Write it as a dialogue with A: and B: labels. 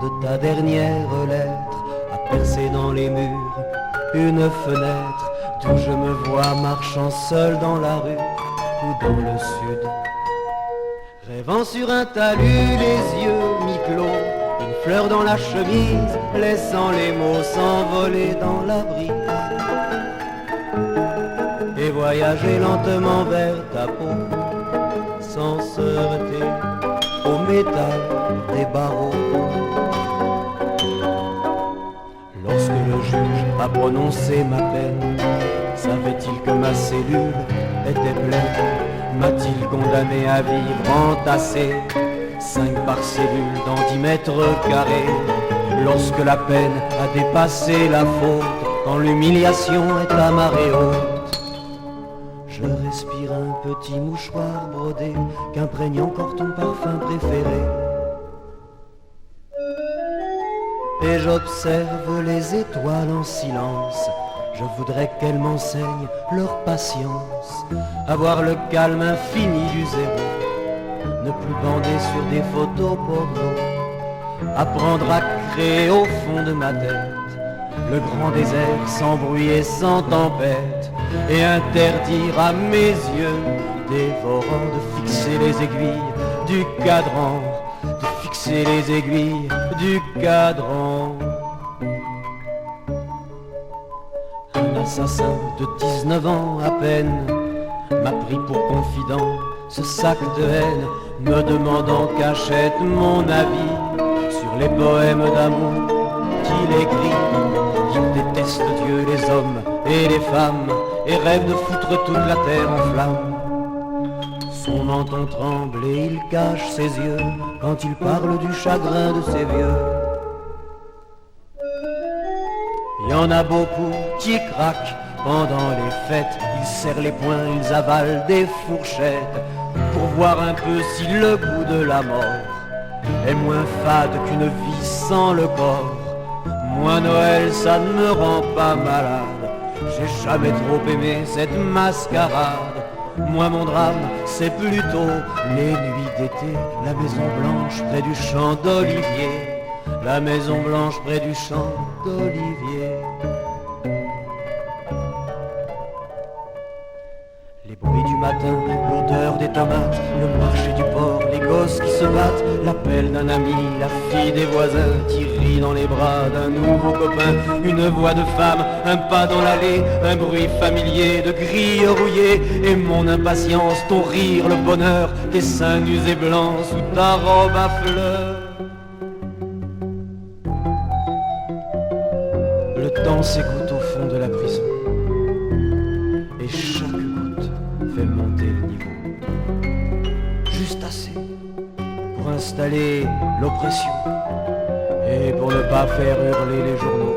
A: de ta dernière lettre a percé dans les murs une fenêtre d'où je me vois marchant seul dans la rue ou dans le sud. Rêvant sur un talus, les yeux mi-clos, une fleur dans la chemise, laissant les mots s'envoler dans la brise. Et voyager lentement vers ta peau, sans se heurter au métal des barreaux. Lorsque le juge a prononcé ma peine, savait-il que ma cellule était pleine? M'a-t-il condamné à vivre entassé, 5 par cellule dans 10 mètres carrés? Lorsque la peine a dépassé la faute, quand l'humiliation est à marée haute, je respire un petit mouchoir brodé qu'imprègne encore ton parfum préféré. Et j'observe les étoiles en silence. Je voudrais qu'elles m'enseignent leur patience, avoir le calme infini du zéro, ne plus bander sur des photos porno, apprendre à créer au fond de ma tête le grand désert sans bruit et sans tempête, et interdire à mes yeux dévorants de fixer les aiguilles du cadran, de fixer les aiguilles du cadran. Un assassin de 19 ans à peine m'a pris pour confident ce sac de haine, me demandant cachette mon avis sur les poèmes d'amour qu'il écrit. Il déteste Dieu, les hommes et les femmes, et rêve de foutre toute la terre en flammes. Son menton tremble et il cache ses yeux quand il parle du chagrin de ses vieux. Il y en a beaucoup qui craquent pendant les fêtes, ils serrent les poings, ils avalent des fourchettes pour voir un peu si le goût de la mort est moins fade qu'une vie sans le corps. Moi Noël ça ne me rend pas malade, j'ai jamais trop aimé cette mascarade. Moi mon drame c'est plutôt les nuits d'été, la maison blanche près du champ d'olivier, la maison blanche près du champ d'olivier. Les bruits du matin, l'odeur des tomates, le marché du port, les gosses qui se battent, l'appel d'un ami, la fille des voisins qui rit dans les bras d'un nouveau copain, une voix de femme, un pas dans l'allée, un bruit familier de grilles rouillées, et mon impatience, ton rire, le bonheur, tes seins nus et blancs sous ta robe à fleurs. Le temps s'écoute au fond de la prison, et chaque goutte fait monter le niveau, juste assez pour installer l'oppression et pour ne pas faire hurler les journaux.